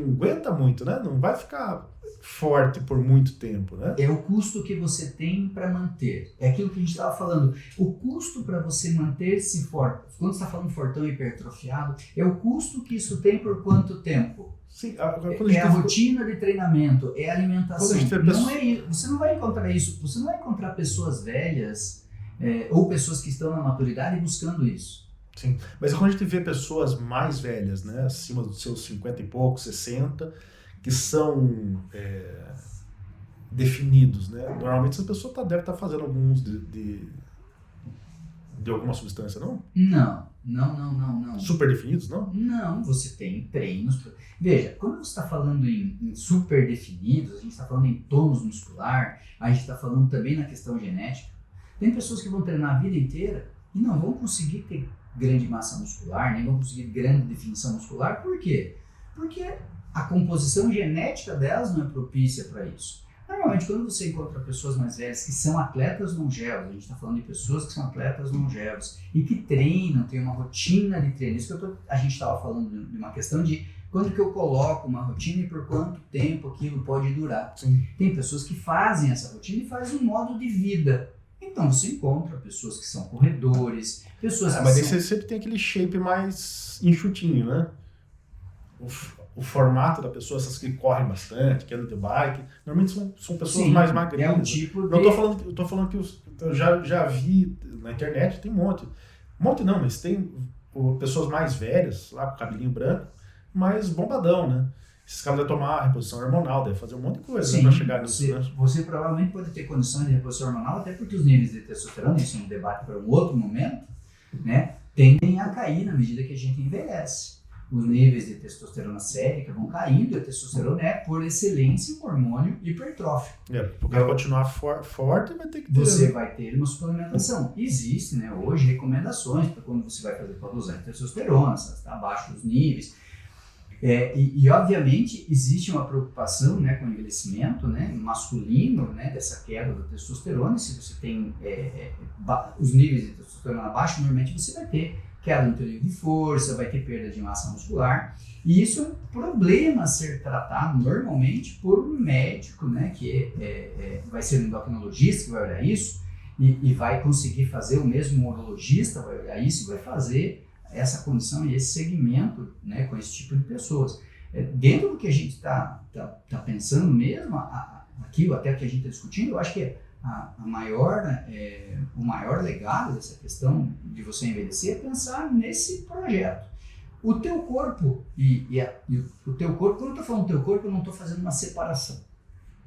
S1: aguenta muito, né? Não vai ficar forte por muito tempo, né?
S2: É o custo que você tem para manter. É aquilo que a gente estava falando. O custo para você manter-se forte, quando você está falando fortão hipertrofiado, é o custo que isso tem por quanto tempo?
S1: Sim,
S2: a rotina de treinamento, é a alimentação. Você não vai encontrar isso. Você não vai encontrar pessoas velhas ou pessoas que estão na maturidade buscando isso.
S1: Sim, mas quando a gente vê pessoas mais velhas, né, acima dos seus 50 e poucos, 60, que são definidos, né? Normalmente essa pessoa deve estar fazendo alguns de alguma substância, não?
S2: Não.
S1: Super definidos, não?
S2: Não, você tem treinos. Veja, quando você está falando em super definidos, a gente está falando em tônus muscular, a gente está falando também na questão genética. Tem pessoas que vão treinar a vida inteira e não vão conseguir ter grande massa muscular, nem vão conseguir grande definição muscular. Por quê? Porque a composição genética delas não é propícia para isso. Normalmente, quando você encontra pessoas mais velhas que são atletas longevos, a gente está falando de pessoas que são atletas longevos e que treinam, tem uma rotina de treino. Isso que a gente estava falando de uma questão de quando que eu coloco uma rotina e por quanto tempo aquilo pode durar.
S1: Sim.
S2: Tem pessoas que fazem essa rotina e fazem um modo de vida. Então você encontra pessoas que são corredores, pessoas que
S1: mas aí você sempre tem aquele shape mais enxutinho, né? O formato da pessoa, essas que correm bastante, que andam de bike, normalmente são pessoas mais magrinhas.
S2: É um tipo de...
S1: Eu tô falando que eu já vi na internet, tem um monte. Um monte não, mas tem pessoas mais velhas, lá com cabelinho branco, mais bombadão, né? Esses caras devem tomar reposição hormonal, devem fazer um monte de coisa, né, para chegar nisso. Né?
S2: Você provavelmente pode ter condições de reposição hormonal, até porque os níveis de testosterona, isso é um debate para um outro momento, né, tendem a cair na medida que a gente envelhece. Os níveis de testosterona sérica vão caindo, e a testosterona é, por excelência, um hormônio hipertrófico.
S1: Para continuar forte, vai ter que ter...
S2: Você vai ter uma suplementação. Existe, né, hoje, recomendações para quando você vai fazer a dosagem de testosterona, se está abaixo dos níveis. E, obviamente, existe uma preocupação, né, com o envelhecimento, né, masculino, né, dessa queda da testosterona. Se você tem os níveis de testosterona abaixo, normalmente você vai ter queda no teu nível de força, vai ter perda de massa muscular. E isso é um problema a ser tratado normalmente por um médico, né, que vai ser um endocrinologista que vai olhar isso e vai conseguir fazer, o mesmo urologista vai olhar isso e vai fazer essa condição e esse segmento, né, com esse tipo de pessoas. Dentro do que a gente está pensando mesmo, aqui, até o que a gente está discutindo, eu acho que o maior legado dessa questão de você envelhecer é pensar nesse projeto. O teu corpo o teu corpo, quando eu estou falando do teu corpo, eu não estou fazendo uma separação.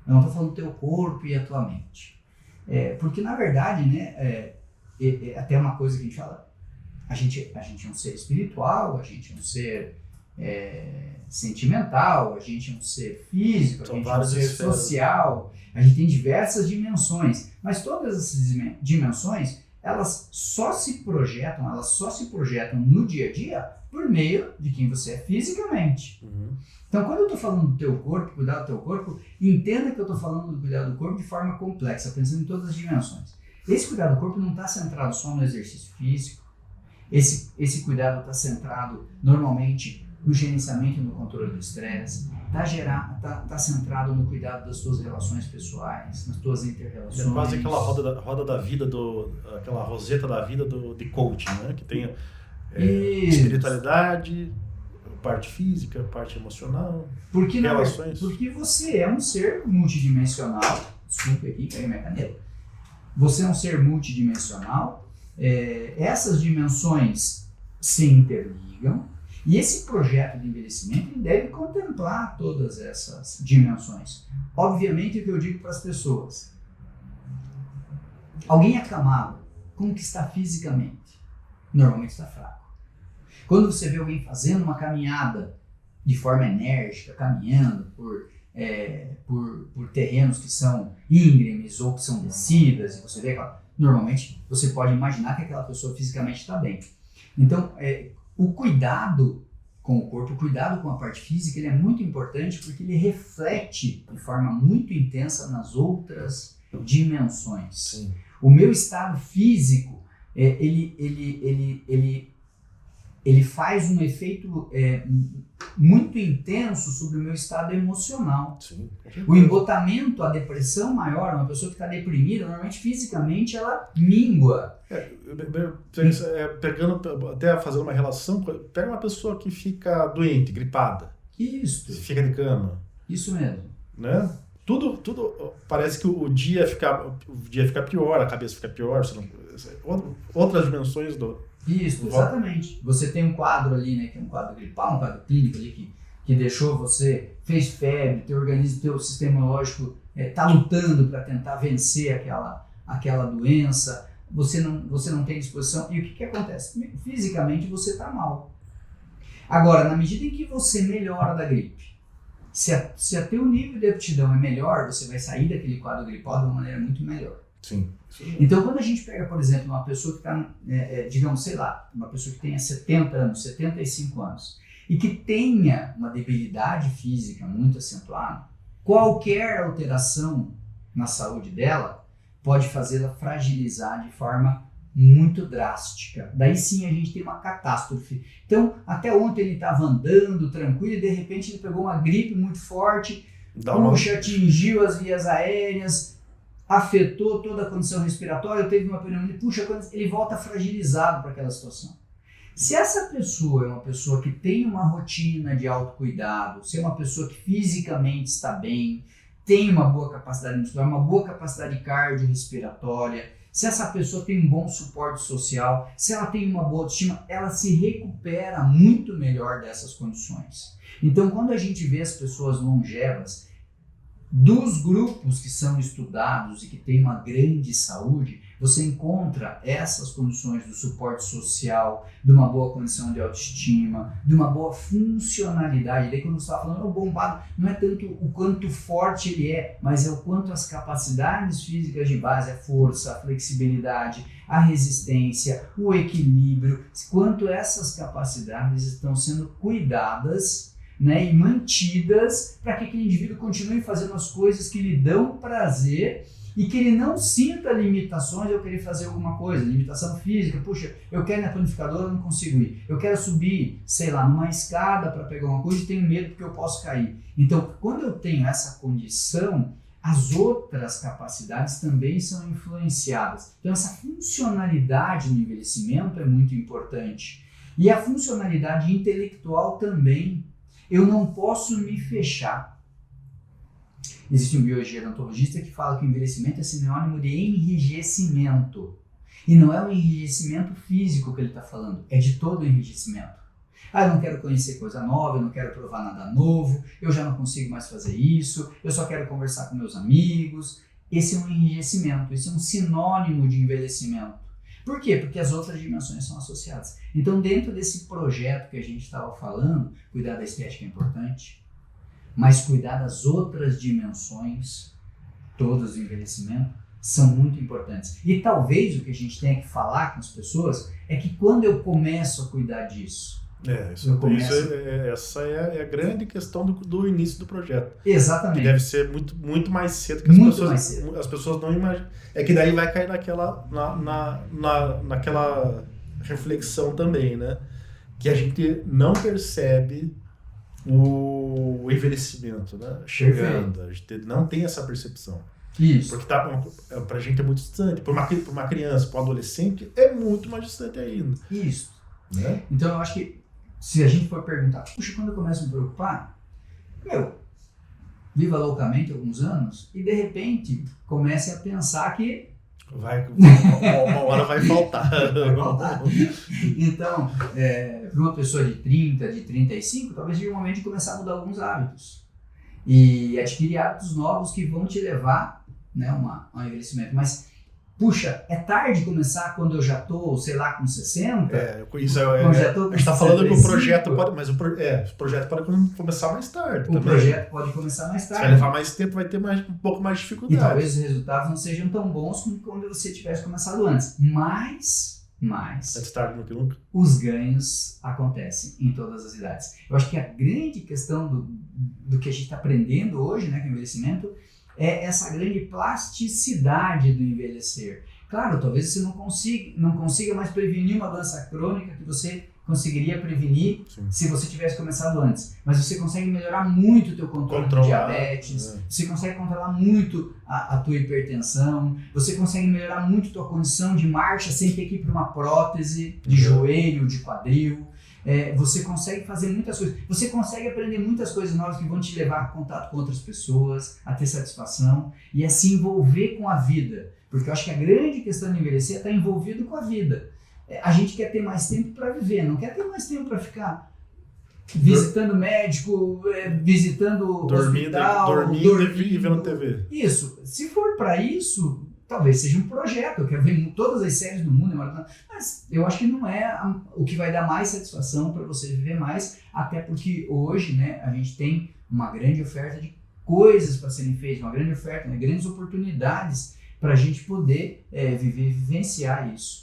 S2: Eu não estou falando do teu corpo e a tua mente. Porque, na verdade, né, até uma coisa que a gente fala, a gente é um ser espiritual, a gente é um ser sentimental, a gente é um ser físico, a gente é um ser social, a gente tem diversas dimensões, mas todas essas dimensões, elas só se projetam no dia a dia por meio de quem você é fisicamente.
S1: Uhum.
S2: Então, quando eu estou falando do teu corpo, cuidar do teu corpo, entenda que eu estou falando do cuidar do corpo de forma complexa, pensando em todas as dimensões. Esse cuidar do corpo não está centrado só no exercício físico. Esse cuidado está centrado normalmente no gerenciamento e no controle do estresse, está centrado no cuidado das tuas relações pessoais, nas tuas inter-relações.
S1: É quase aquela roda da vida, aquela roseta da vida de coaching, né? Que tem espiritualidade, parte física, parte emocional, relações.
S2: Porque você é um ser multidimensional. Desculpe aqui, caiu minha caneta. Você é um ser multidimensional. Essas dimensões se interligam E esse projeto de envelhecimento ele deve contemplar todas essas dimensões. Obviamente, o que eu digo para as pessoas: alguém acamado, como que está fisicamente? Normalmente está fraco. Quando você vê alguém fazendo uma caminhada de forma enérgica, caminhando por terrenos que são íngremes ou que são descidas, e você vê, normalmente você pode imaginar que aquela pessoa fisicamente está bem. Então, o cuidado com o corpo, o cuidado com a parte física, ele é muito importante porque ele reflete de forma muito intensa nas outras dimensões.
S1: Sim.
S2: O meu estado físico, ele faz um efeito muito intenso sobre o meu estado emocional.
S1: Sim.
S2: O embotamento, a depressão maior, uma pessoa que está deprimida, normalmente fisicamente ela mingua.
S1: Pegando, até fazendo uma relação, pega uma pessoa que fica doente, gripada,
S2: Isso,
S1: fica de cama,
S2: isso mesmo.
S1: né? Tudo parece que o dia fica pior, a cabeça fica pior, outras dimensões do...
S2: Isso, exatamente. Você tem um quadro ali, né, que é um quadro gripal, um quadro clínico ali que deixou você, fez febre, teu organismo, teu sistema imunológico está lutando para tentar vencer aquela doença, você não tem disposição. E o que acontece? Fisicamente você está mal. Agora, na medida em que você melhora da gripe, se a teu nível de aptidão é melhor, você vai sair daquele quadro gripal de uma maneira muito melhor.
S1: Sim.
S2: Então, quando a gente pega, por exemplo, uma pessoa que está, digamos, sei lá, uma pessoa que tenha 70 anos, 75 anos, e que tenha uma debilidade física muito acentuada, qualquer alteração na saúde dela pode fazê-la fragilizar de forma muito drástica. Daí sim a gente tem uma catástrofe. Então, até ontem ele estava andando tranquilo e de repente ele pegou uma gripe muito forte, atingiu as vias aéreas, afetou toda a condição respiratória, teve uma pneumonia, ele volta fragilizado para aquela situação. Se essa pessoa é uma pessoa que tem uma rotina de autocuidado, se é uma pessoa que fisicamente está bem, tem uma boa capacidade muscular, uma boa capacidade cardiorrespiratória, se essa pessoa tem um bom suporte social, se ela tem uma boa autoestima, ela se recupera muito melhor dessas condições. Então, quando a gente vê as pessoas longevas, dos grupos que são estudados e que têm uma grande saúde, você encontra essas condições do suporte social, de uma boa condição de autoestima, de uma boa funcionalidade. Daí quando você está falando, o bombado não é tanto o quanto forte ele é, mas é o quanto as capacidades físicas de base, a força, a flexibilidade, a resistência, o equilíbrio, quanto essas capacidades estão sendo cuidadas, né, e mantidas para que aquele indivíduo continue fazendo as coisas que lhe dão prazer e que ele não sinta limitações ao querer fazer alguma coisa, limitação física. Puxa, eu quero ir na panificadora, não consigo ir. Eu quero subir, sei lá, numa escada para pegar uma coisa e tenho medo porque eu posso cair. Então, quando eu tenho essa condição, as outras capacidades também são influenciadas. Então, essa funcionalidade no envelhecimento é muito importante. E a funcionalidade intelectual também. Eu não posso me fechar. Existe um biogerontologista que fala que o envelhecimento é sinônimo de enrijecimento. E não é o enrijecimento físico que ele está falando, é de todo o enrijecimento. Eu não quero conhecer coisa nova, eu não quero provar nada novo, eu já não consigo mais fazer isso, eu só quero conversar com meus amigos. Esse é um enrijecimento, esse é um sinônimo de envelhecimento. Por quê? Porque as outras dimensões são associadas. Então, dentro desse projeto que a gente estava falando, cuidar da estética é importante, mas cuidar das outras dimensões, todas do envelhecimento, são muito importantes. E talvez o que a gente tenha que falar com as pessoas é que quando eu começo a cuidar disso,
S1: essa é a grande questão do início do projeto.
S2: Exatamente.
S1: Que deve ser muito, muito mais cedo que as pessoas não imaginam. É que daí vai cair naquela reflexão também, né? Que a gente não percebe o envelhecimento, né? Chegando. A gente não tem essa percepção.
S2: Isso.
S1: Porque pra gente é muito distante. Pra uma criança, para um adolescente, é muito mais distante ainda.
S2: Isso.
S1: Né?
S2: Então eu acho que se a gente for perguntar, puxa, quando eu começo a me preocupar, viva loucamente alguns anos e de repente comece a pensar que
S1: Uma hora vai faltar.
S2: Vai faltar. Então, para uma pessoa de 30, de 35, talvez seja o momento de começar a mudar alguns hábitos. E adquirir hábitos novos que vão te levar, né, ao envelhecimento. Mas, puxa, é tarde começar quando eu já estou, sei lá, com 60?
S1: A gente
S2: está
S1: falando que o projeto pode, mas o projeto pode começar mais tarde.
S2: O projeto pode começar mais tarde.
S1: Se vai levar mais tempo, vai ter um pouco mais de dificuldade.
S2: E talvez os resultados não sejam tão bons como quando você tivesse começado antes. Mas
S1: antes tarde do que nunca.
S2: Os ganhos acontecem em todas as idades. Eu acho que a grande questão do que a gente está aprendendo hoje, né, com o envelhecimento, é essa grande plasticidade do envelhecer. Claro, talvez você não consiga mais prevenir uma doença crônica que você conseguiria prevenir se você tivesse começado antes. Mas você consegue melhorar muito o teu controle de diabetes, você consegue controlar muito a tua hipertensão, você consegue melhorar muito a tua condição de marcha sem ter que ir para uma prótese de joelho, de quadril. Você consegue fazer muitas coisas, você consegue aprender muitas coisas novas que vão te levar a contato com outras pessoas, a ter satisfação e a se envolver com a vida. Porque eu acho que a grande questão de envelhecer é estar envolvido com a vida. A gente quer ter mais tempo para viver, não quer ter mais tempo para ficar visitando médico, visitando hospital,
S1: dormindo e vendo TV.
S2: Isso, se for para isso, talvez seja um projeto, eu quero ver todas as séries do mundo, mas eu acho que não é o que vai dar mais satisfação para você viver mais, até porque hoje, né, a gente tem uma grande oferta de coisas para serem feitas, uma grande oferta, né, grandes oportunidades para a gente poder vivenciar isso.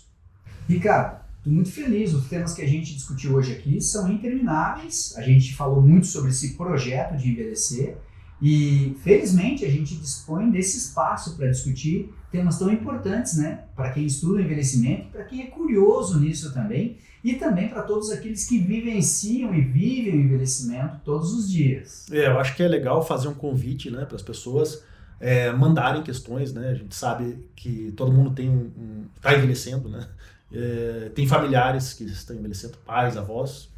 S2: Ricardo, estou muito feliz, os temas que a gente discutiu hoje aqui são intermináveis, a gente falou muito sobre esse projeto de envelhecer e felizmente a gente dispõe desse espaço para discutir temas tão importantes, né, para quem estuda o envelhecimento, para quem é curioso nisso também e também para todos aqueles que vivenciam e vivem o envelhecimento todos os dias.
S1: Eu acho que é legal fazer um convite, né, para as pessoas mandarem questões, né, a gente sabe que todo mundo está envelhecendo, né, tem familiares que estão envelhecendo, pais, avós,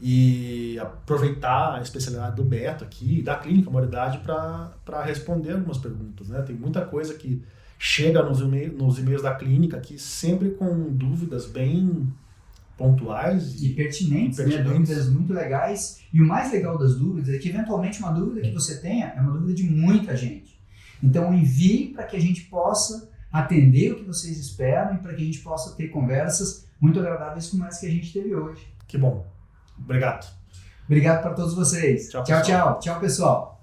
S1: e aproveitar a especialidade do Beto aqui, da Clínica Moridade, para responder algumas perguntas, né? Tem muita coisa que chega nos e-mails da clínica aqui, sempre com dúvidas bem pontuais
S2: e pertinentes. Né? Dúvidas muito legais, e o mais legal das dúvidas é que eventualmente uma dúvida que você tenha é uma dúvida de muita gente. Então envie para que a gente possa atender o que vocês esperam e para que a gente possa ter conversas muito agradáveis como essa que a gente teve hoje.
S1: Que bom. Obrigado.
S2: Obrigado para todos vocês.
S1: Tchau,
S2: tchau, pessoal.